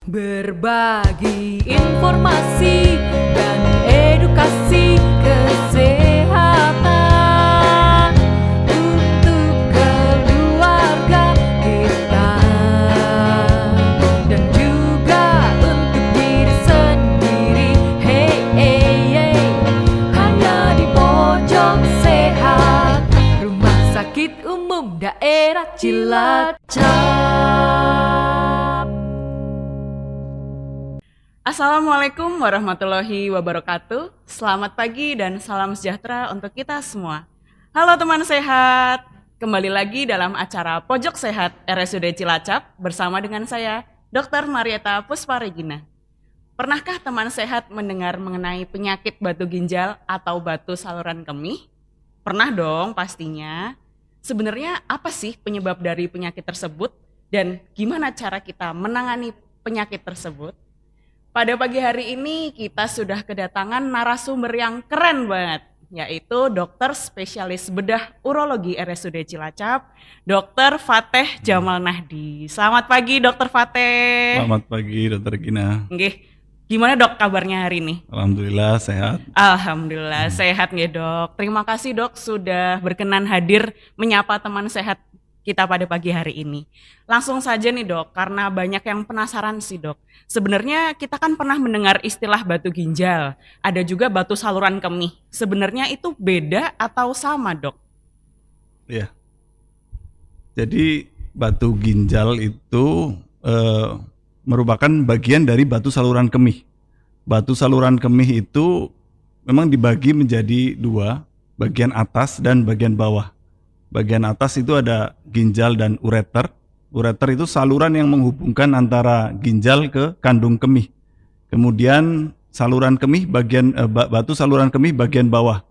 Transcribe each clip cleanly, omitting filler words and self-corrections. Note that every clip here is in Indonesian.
Berbagi informasi dan edukasi kesehatan untuk keluarga kita dan juga untuk diri sendiri. Hey, hey, hey. Hanya di Pojok Sehat, Rumah Sakit Umum Daerah Cilacap. Assalamualaikum warahmatullahi wabarakatuh. Selamat pagi dan salam sejahtera untuk kita semua. Halo teman sehat, kembali lagi dalam acara Pojok Sehat RSUD Cilacap bersama dengan saya, Dr. Marieta Pusparegina. Pernahkah teman sehat mendengar mengenai penyakit batu ginjal atau batu saluran kemih? Pernah dong pastinya. Sebenarnya apa sih penyebab dari penyakit tersebut dan gimana cara kita menangani penyakit tersebut? Pada pagi hari ini kita sudah kedatangan narasumber yang keren banget, yaitu dokter spesialis bedah urologi RSUD Cilacap, Dr. Fateh Jamal Nahdi. Selamat pagi Dr. Fateh. Selamat pagi Dr. Gina. Nggih. Gimana dok kabarnya hari ini? Alhamdulillah sehat. Alhamdulillah sehat nggih dok. Terima kasih dok sudah berkenan hadir menyapa teman sehat kita pada pagi hari ini. Langsung saja nih dok, karena banyak yang penasaran sih dok. Sebenarnya kita kan pernah mendengar istilah batu ginjal, ada juga batu saluran kemih. Sebenarnya itu beda atau sama dok? Ya. Jadi batu ginjal itu merupakan bagian dari batu saluran kemih. Batu saluran kemih itu memang dibagi menjadi dua, bagian atas dan bagian bawah. Bagian atas itu ada ginjal dan ureter. Ureter itu saluran yang menghubungkan antara ginjal ke kandung kemih. Kemudian saluran kemih batu saluran kemih bagian bawah.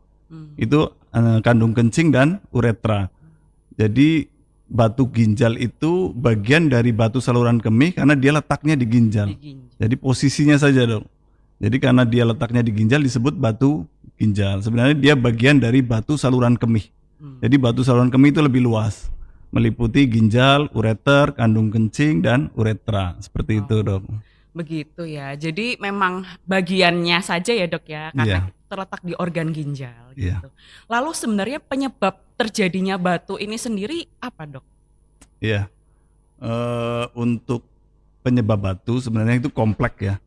Itu kandung kencing dan uretra. Jadi batu ginjal itu bagian dari batu saluran kemih karena dia letaknya di ginjal. Jadi posisinya saja dong. Jadi karena dia letaknya di ginjal disebut batu ginjal. Sebenarnya dia bagian dari batu saluran kemih. Jadi batu saluran kemih itu lebih luas, meliputi ginjal, ureter, kandung kencing, dan uretra. Seperti itu dok. Begitu ya, jadi memang bagiannya saja ya dok ya, karena terletak di organ ginjal gitu. Lalu sebenarnya penyebab terjadinya batu ini sendiri apa dok? Iya, untuk penyebab batu sebenarnya itu kompleks ya.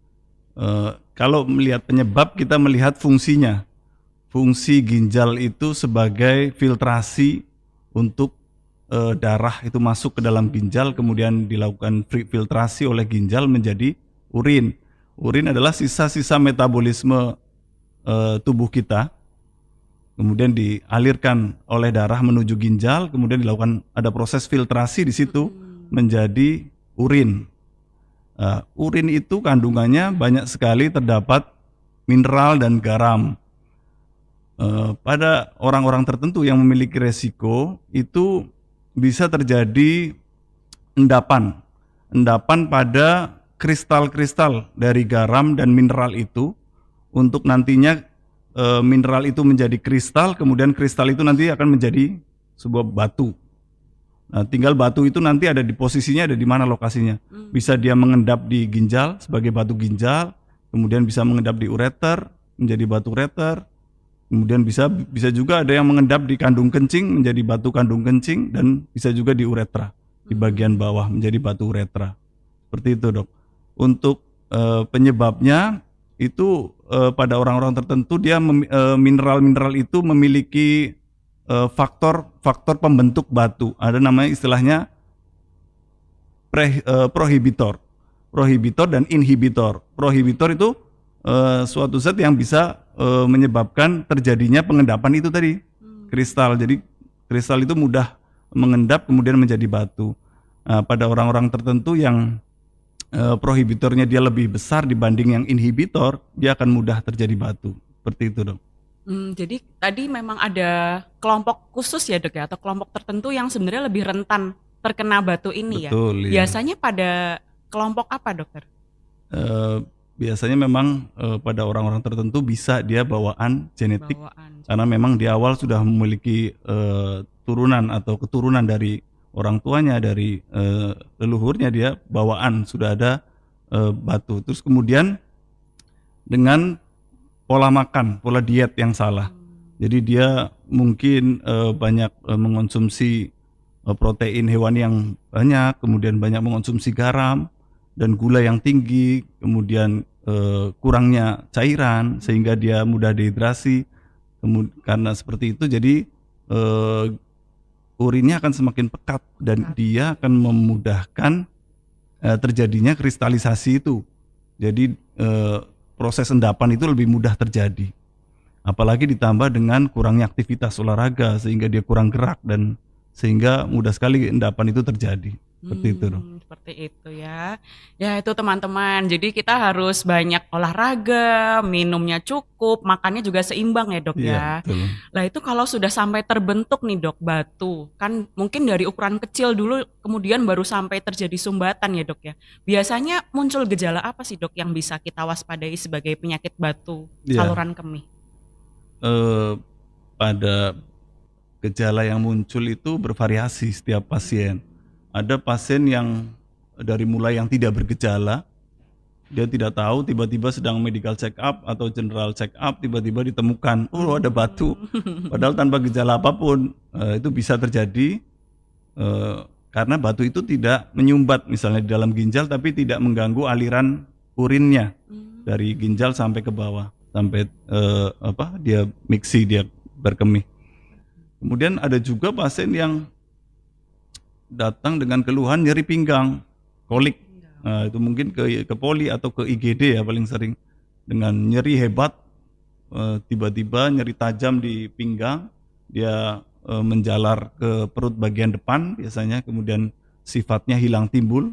Kalau melihat penyebab kita melihat fungsinya. Fungsi ginjal itu sebagai filtrasi untuk darah itu masuk ke dalam ginjal, kemudian dilakukan filtrasi oleh ginjal menjadi urin. Urin adalah sisa-sisa metabolisme tubuh kita, kemudian dialirkan oleh darah menuju ginjal, kemudian dilakukan ada proses filtrasi di situ menjadi urin. Urin itu kandungannya banyak sekali terdapat mineral dan garam. Pada orang-orang tertentu yang memiliki resiko itu bisa terjadi endapan pada kristal-kristal dari garam dan mineral itu untuk nantinya mineral itu menjadi kristal, kemudian kristal itu nanti akan menjadi sebuah batu. Nah, tinggal batu itu nanti ada di posisinya, ada di mana lokasinya. Bisa dia mengendap di ginjal sebagai batu ginjal, kemudian bisa mengendap di ureter menjadi batu ureter. Kemudian bisa juga ada yang mengendap di kandung kencing menjadi batu kandung kencing, dan bisa juga di uretra, di bagian bawah menjadi batu uretra. Seperti itu dok. Untuk penyebabnya itu pada orang-orang tertentu dia mineral-mineral itu memiliki faktor pembentuk batu. Ada namanya istilahnya prohibitor dan inhibitor. Prohibitor itu suatu zat yang bisa menyebabkan terjadinya pengendapan itu tadi, kristal. Jadi kristal itu mudah mengendap kemudian menjadi batu. Pada orang-orang tertentu yang prohibitornya dia lebih besar dibanding yang inhibitor, dia akan mudah terjadi batu. Seperti itu dok. Jadi tadi memang ada kelompok khusus ya dok ya, atau kelompok tertentu yang sebenarnya lebih rentan terkena batu ini. Betul, ya. Biasanya pada kelompok apa dokter? Biasanya memang pada orang-orang tertentu bisa dia bawaan genetik, karena memang di awal sudah memiliki turunan atau keturunan dari orang tuanya, dari leluhurnya, dia bawaan sudah ada batu. Terus kemudian dengan pola makan, pola diet yang salah. Jadi dia mungkin banyak mengonsumsi protein hewani yang banyak, kemudian banyak mengonsumsi garam dan gula yang tinggi, kemudian kurangnya cairan sehingga dia mudah dehidrasi. Karena seperti itu jadi urinnya akan semakin pekat dan dia akan memudahkan terjadinya kristalisasi itu. Jadi proses endapan itu lebih mudah terjadi. Apalagi ditambah dengan kurangnya aktivitas olahraga sehingga dia kurang gerak dan sehingga mudah sekali endapan itu terjadi. Seperti itu dong. Seperti itu ya. Ya itu teman-teman. Jadi kita harus banyak olahraga, minumnya cukup, makannya juga seimbang ya dok Iya, ya. betul. Lah itu kalau sudah sampai terbentuk nih dok batu, kan mungkin dari ukuran kecil dulu kemudian baru sampai terjadi sumbatan ya dok ya. Biasanya muncul gejala apa sih dok yang bisa kita waspadai sebagai penyakit batu Iya. saluran kemih? Pada gejala yang muncul itu bervariasi setiap pasien. Ada pasien yang dari mulai yang tidak bergejala, dia tidak tahu, tiba-tiba sedang medical check up atau general check up, tiba-tiba ditemukan, oh ada batu, padahal tanpa gejala apapun. Itu bisa terjadi karena batu itu tidak menyumbat misalnya di dalam ginjal, tapi tidak mengganggu aliran urinnya dari ginjal sampai ke bawah, sampai dia miksi, dia berkemih. Kemudian ada juga pasien yang datang dengan keluhan nyeri pinggang, kolik. Nah, itu mungkin ke poli atau ke IGD ya paling sering, dengan nyeri hebat, tiba-tiba nyeri tajam di pinggang, dia menjalar ke perut bagian depan biasanya, kemudian sifatnya hilang timbul,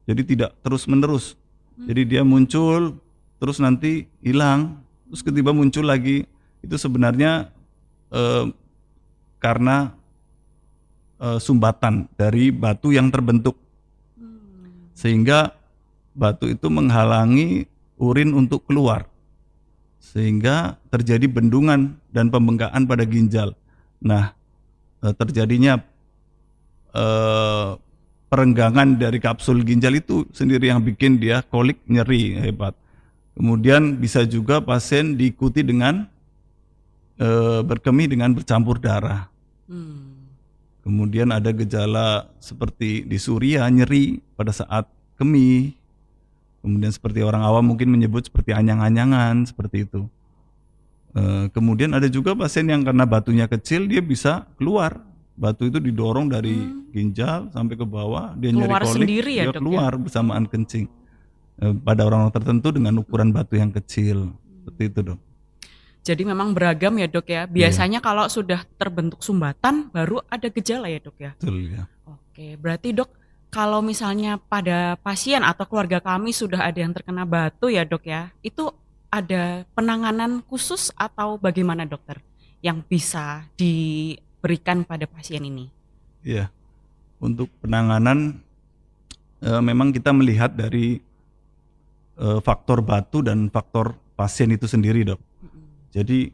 jadi tidak terus-menerus. Jadi dia muncul, terus nanti hilang, terus tiba-tiba muncul lagi. Itu sebenarnya karena sumbatan dari batu yang terbentuk, sehingga batu itu menghalangi urin untuk keluar, sehingga terjadi bendungan dan pembengkakan pada ginjal. Nah, terjadinya perenggangan dari kapsul ginjal itu sendiri yang bikin dia kolik, nyeri hebat. Kemudian bisa juga pasien diikuti dengan berkemih dengan bercampur darah. Kemudian ada gejala seperti disuria, nyeri pada saat kemih. Kemudian seperti orang awam mungkin menyebut seperti anyang-anyangan, seperti itu. Kemudian ada juga pasien yang karena batunya kecil, dia bisa keluar. Batu itu didorong dari ginjal sampai ke bawah, dia Keluar nyeri kolik, sendiri ya, dia dok, keluar bersamaan kencing. Pada orang-orang tertentu dengan ukuran batu yang kecil, seperti itu dok. Jadi memang beragam ya dok ya. Biasanya kalau sudah terbentuk sumbatan baru ada gejala ya dok ya. Betul ya. Oke, berarti dok kalau misalnya pada pasien atau keluarga kami sudah ada yang terkena batu ya dok ya, itu ada penanganan khusus atau bagaimana dokter yang bisa diberikan pada pasien ini? Iya, untuk penanganan memang kita melihat dari faktor batu dan faktor pasien itu sendiri dok. Jadi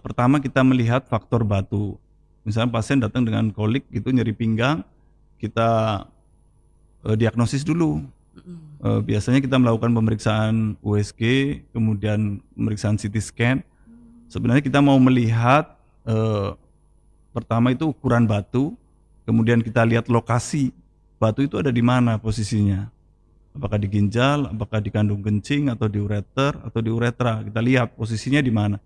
pertama kita melihat faktor batu. Misalnya pasien datang dengan kolik gitu, nyeri pinggang, kita diagnosis dulu. Biasanya kita melakukan pemeriksaan USG, kemudian pemeriksaan CT scan. Sebenarnya kita mau melihat pertama itu ukuran batu, kemudian kita lihat lokasi batu itu ada di mana posisinya. Apakah di ginjal, apakah di kandung kencing, atau di ureter, atau di uretra. Kita lihat posisinya di mana.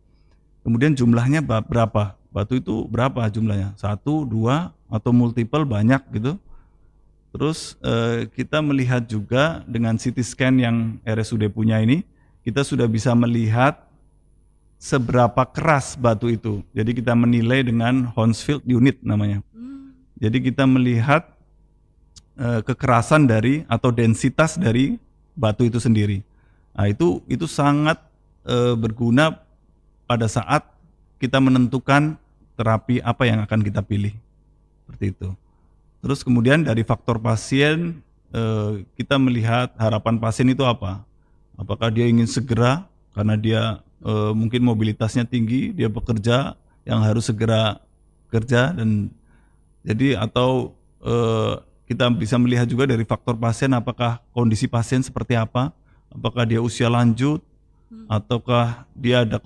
Kemudian jumlahnya berapa, batu itu berapa jumlahnya, 1, 2, atau multiple, banyak gitu. Terus kita melihat juga dengan CT scan yang RSUD punya ini, kita sudah bisa melihat seberapa keras batu itu. Jadi kita menilai dengan Hounsfield unit namanya. Jadi kita melihat kekerasan dari atau densitas dari batu itu sendiri. Nah, itu sangat berguna pada saat kita menentukan terapi apa yang akan kita pilih. Seperti itu. Terus kemudian dari faktor pasien kita melihat harapan pasien itu apa? Apakah dia ingin segera karena dia mungkin mobilitasnya tinggi, dia bekerja yang harus segera kerja, dan jadi atau kita bisa melihat juga dari faktor pasien, apakah kondisi pasien seperti apa, apakah dia usia lanjut, ataukah dia ada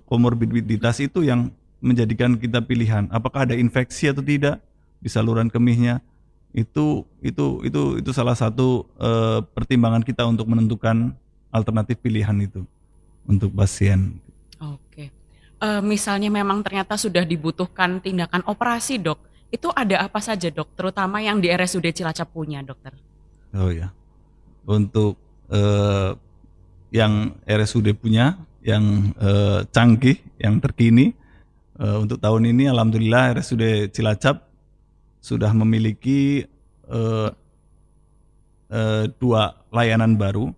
komorbiditas itu yang menjadikan kita pilihan. Apakah ada infeksi atau tidak di saluran kemihnya? Itu salah satu pertimbangan kita untuk menentukan alternatif pilihan itu untuk pasien. Oke. Misalnya memang ternyata sudah dibutuhkan tindakan operasi, Dok. Itu ada apa saja, Dok? Terutama yang di RSUD Cilacap punya, Dokter. Oh ya. Untuk yang RSUD punya, yang canggih, yang terkini, untuk tahun ini alhamdulillah RSUD Cilacap sudah memiliki 2 layanan baru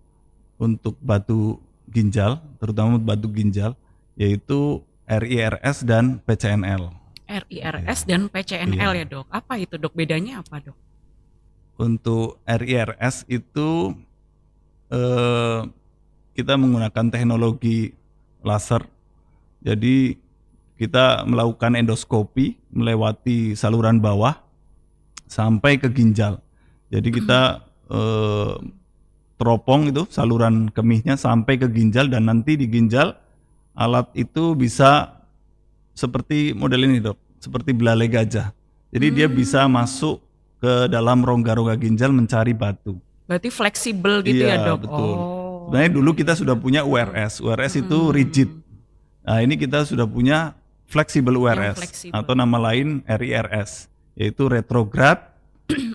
untuk batu ginjal, terutama batu ginjal, yaitu RIRS dan PCNL. RIRS dan PCNL Iya. ya, Dok. Apa itu, Dok? Bedanya apa, Dok? Untuk RIRS itu kita menggunakan teknologi laser. Jadi kita melakukan endoskopi melewati saluran bawah sampai ke ginjal. Jadi kita teropong itu saluran kemihnya sampai ke ginjal, dan nanti di ginjal alat itu bisa seperti model ini, Dok, seperti belalai gajah. Jadi dia bisa masuk ke dalam rongga-rongga ginjal mencari batu. Berarti fleksibel gitu Iya, ya, Dok? betul. Oh. Sebenarnya dulu kita sudah punya URS. URS itu rigid. Nah, ini kita sudah punya flexible URS fleksibel. atau nama lain RIRS, yaitu retrograde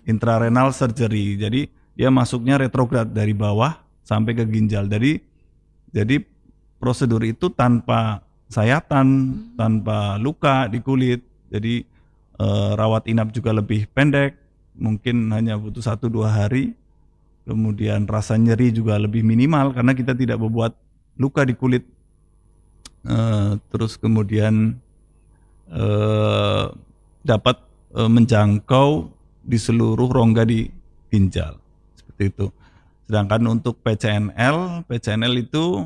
intrarenal surgery. Jadi dia masuknya retrograde dari bawah sampai ke ginjal. Jadi prosedur itu tanpa sayatan, tanpa luka di kulit. Jadi rawat inap juga lebih pendek, mungkin hanya butuh 1-2 hari. Kemudian rasa nyeri juga lebih minimal karena kita tidak membuat luka di kulit. Terus kemudian dapat menjangkau di seluruh rongga di ginjal, seperti itu. Sedangkan untuk PCNL itu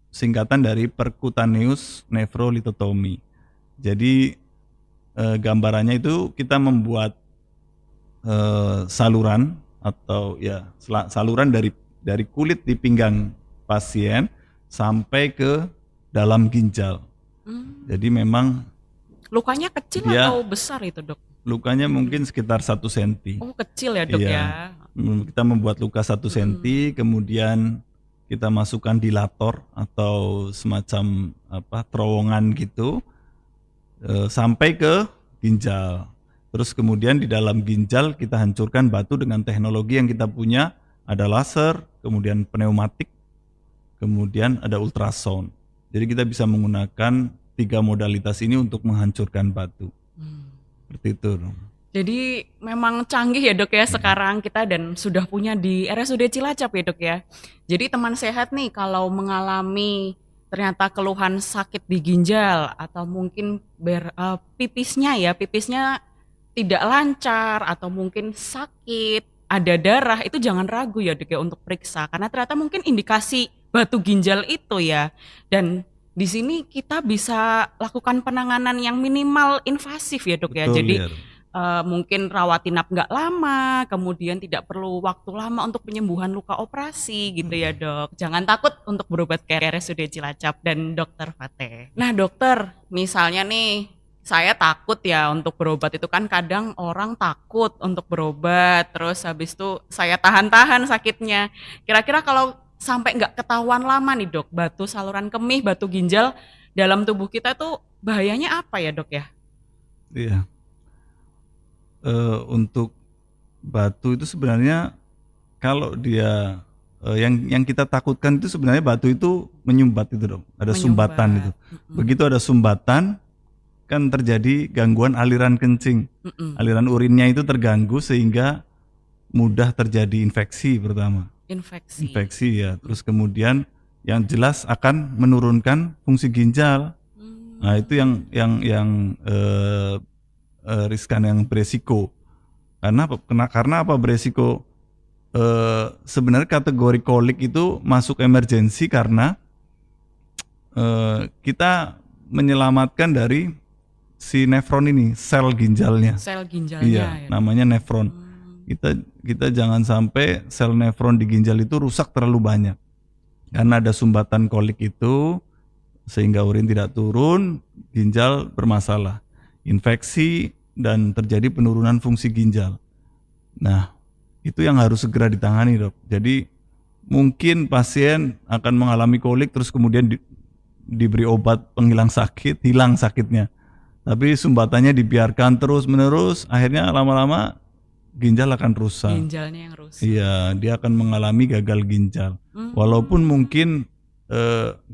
singkatan dari percutaneous nephrolithotomy. Jadi gambarannya itu kita membuat saluran atau ya saluran dari kulit di pinggang pasien sampai ke dalam ginjal. Jadi memang Lukanya kecil Dia- atau besar itu, Dok? lukanya mungkin sekitar 1 cm. Oh, kecil ya, Dok, Iya. ya? Kita membuat luka 1 cm, kemudian kita masukkan dilator atau semacam terowongan gitu sampai ke ginjal. Terus kemudian di dalam ginjal kita hancurkan batu dengan teknologi yang kita punya, ada laser, kemudian pneumatik, kemudian ada ultrasound. Jadi kita bisa menggunakan 3 modalitas ini untuk menghancurkan batu. Seperti itu. Jadi memang canggih ya, Dok, ya sekarang kita dan sudah punya di RSUD Cilacap ya, Dok, ya. Jadi teman sehat nih kalau mengalami ternyata keluhan sakit di ginjal atau mungkin pipisnya tidak lancar atau mungkin sakit, ada darah, itu jangan ragu ya, Dok, ya, untuk periksa karena ternyata mungkin indikasi batu ginjal itu ya. Dan di sini kita bisa lakukan penanganan yang minimal invasif ya, Dok, ya. Betul, Jadi ya. mungkin rawat inap nggak lama, kemudian tidak perlu waktu lama untuk penyembuhan luka operasi gitu ya, Dok. Jangan takut untuk berobat ke RSUD Cilacap dan Dokter Fateh. Nah, Dokter, misalnya nih saya takut ya untuk berobat, itu kan kadang orang takut untuk berobat, terus habis itu saya tahan-tahan sakitnya. Kira-kira kalau sampai nggak ketahuan lama nih, Dok, batu saluran kemih, batu ginjal dalam tubuh kita tuh bahayanya apa ya, Dok, ya? Iya. Untuk batu itu sebenarnya kalau dia yang kita takutkan itu sebenarnya batu itu menyumbat itu, Dok. Ada Menyumbat. sumbatan itu. Begitu ada sumbatan kan terjadi gangguan aliran kencing. Aliran urinnya itu terganggu sehingga mudah terjadi infeksi pertama. Infeksi ya. Terus kemudian yang jelas akan menurunkan fungsi ginjal. Nah, itu yang riskan, yang beresiko. Karena apa beresiko? Sebenarnya kategori kolik itu masuk emergensi karena kita menyelamatkan dari si nefron ini, sel ginjalnya. Sel ginjalnya Iya, ya. namanya nefron. Kita jangan sampai sel nefron di ginjal itu rusak terlalu banyak. Karena ada sumbatan kolik itu sehingga urin tidak turun, ginjal bermasalah. Infeksi dan terjadi penurunan fungsi ginjal. Nah, itu yang harus segera ditangani, Dok. Jadi mungkin pasien akan mengalami kolik terus kemudian diberi obat penghilang sakit, hilang sakitnya. Tapi sumbatannya dibiarkan terus-menerus, akhirnya lama-lama ginjal akan rusak. Ginjalnya yang rusak. Iya, dia akan mengalami gagal ginjal. Walaupun mungkin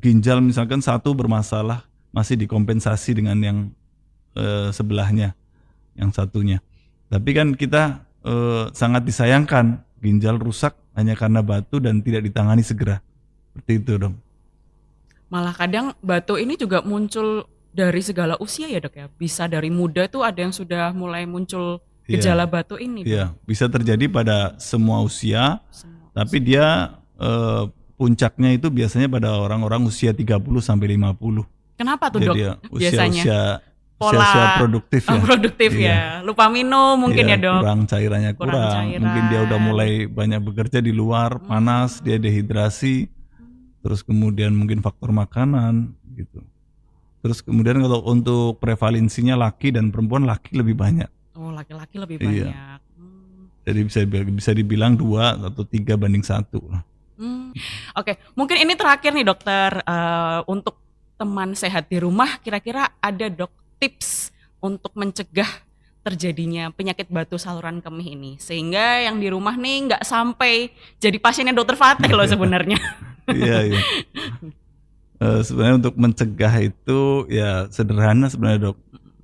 ginjal misalkan satu bermasalah, masih dikompensasi dengan yang sebelahnya, yang satunya. Tapi kan kita sangat disayangkan ginjal rusak hanya karena batu dan tidak ditangani segera. Seperti itu, Dok. Malah kadang batu ini juga muncul dari segala usia ya, Dok ya. Bisa dari muda tuh ada yang sudah mulai muncul gejala batu ini. Iya, bisa terjadi pada semua usia, tapi dia puncaknya itu biasanya pada orang-orang usia 30 sampai 50. Kenapa tuh, Dok? Jadi ya, Biasanya usia produktif ya. produktif ya. Lupa minum mungkin ya, Dok. Kurang cairannya kurang. Mungkin dia udah mulai banyak bekerja di luar, panas, dia dehidrasi. Terus kemudian mungkin faktor makanan gitu. Terus kemudian kalau untuk prevalensinya laki dan perempuan, laki lebih banyak. Oh, laki-laki lebih Iya. banyak. Jadi bisa dibilang 2 atau 3 banding 1. Oke, mungkin ini terakhir nih, Dokter, untuk teman sehat di rumah, kira-kira ada, Dok, tips untuk mencegah terjadinya penyakit batu saluran kemih ini, sehingga yang di rumah nih nggak sampai jadi pasiennya Dokter Fatih loh sebenarnya. Iya. Sebenarnya untuk mencegah itu ya sederhana sebenarnya, Dok.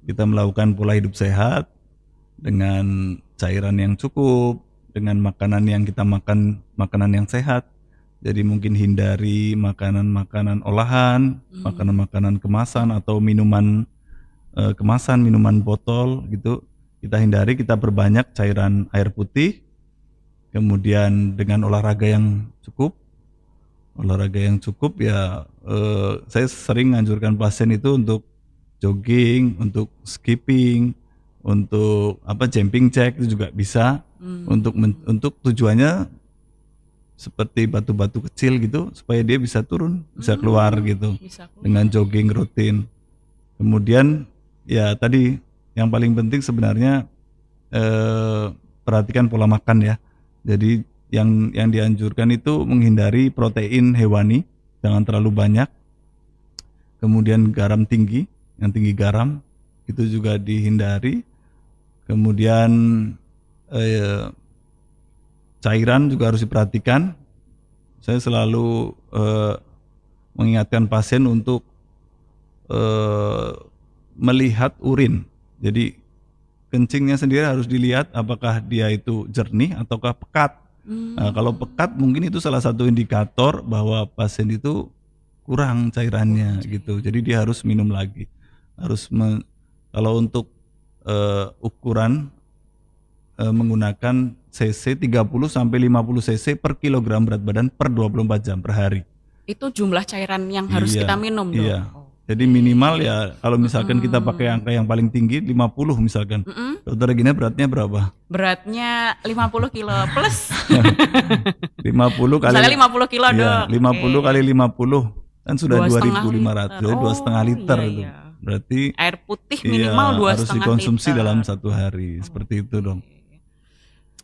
Kita melakukan pola hidup sehat dengan cairan yang cukup, dengan makanan yang kita makan, makanan yang sehat. Jadi mungkin hindari makanan-makanan olahan, makanan-makanan kemasan atau minuman kemasan, minuman botol gitu. Kita hindari, kita perbanyak cairan air putih. Kemudian dengan olahraga yang cukup. Olahraga yang cukup ya saya sering anjurkan pasien itu untuk jogging, untuk skipping, untuk jumping jack itu juga bisa. Untuk tujuannya seperti batu-batu kecil gitu supaya dia bisa turun, bisa keluar gitu. Bisa keluar. Dengan jogging rutin. Kemudian ya tadi yang paling penting sebenarnya perhatikan pola makan ya. Jadi yang dianjurkan itu menghindari protein hewani, jangan terlalu banyak. Kemudian garam tinggi, yang tinggi garam itu juga dihindari. Kemudian cairan juga harus diperhatikan. Saya selalu mengingatkan pasien untuk melihat urin. Jadi kencingnya sendiri harus dilihat apakah dia itu jernih ataukah pekat. Nah, kalau pekat mungkin itu salah satu indikator bahwa pasien itu kurang cairannya gitu. Jadi dia harus minum lagi. Kalau untuk ukuran menggunakan cc 30 sampai 50 cc per kilogram berat badan per 24 jam per hari. Itu jumlah cairan yang harus kita minum, Dok. Iya. Jadi minimal ya kalau misalkan kita pakai angka yang paling tinggi 50 misalkan. Dokter Regina beratnya berapa? Beratnya 50 kilo plus. 50 kali. Misalnya 50 kilo, Iya, Dok. 50 kali 50 kan sudah 2,5 2.500. Jadi 2,5 liter iya, itu. iya. Berarti Air putih minimal 2,5 harus dikonsumsi liter. dalam 1 hari. Seperti itu dong.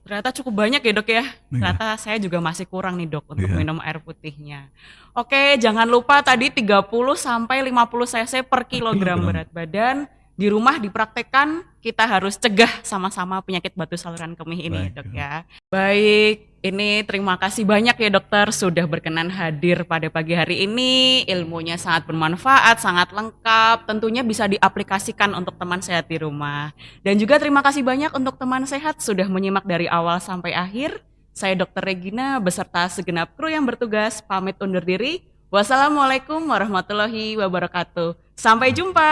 Ternyata cukup banyak ya, Dok ya. Ternyata saya juga masih kurang nih, Dok, untuk minum air putihnya. Oke, jangan lupa tadi 30 sampai 50 cc per kilogram berat badan. Di rumah dipraktekkan, kita harus cegah sama-sama penyakit batu saluran kemih ini. Baik. Dok ya. Baik, ini terima kasih banyak ya, Dokter, sudah berkenan hadir pada pagi hari ini. Ilmunya sangat bermanfaat, sangat lengkap, tentunya bisa diaplikasikan untuk teman sehat di rumah. Dan juga terima kasih banyak untuk teman sehat sudah menyimak dari awal sampai akhir. Saya Dr. Regina beserta segenap kru yang bertugas pamit undur diri. Wassalamualaikum warahmatullahi wabarakatuh. Sampai jumpa.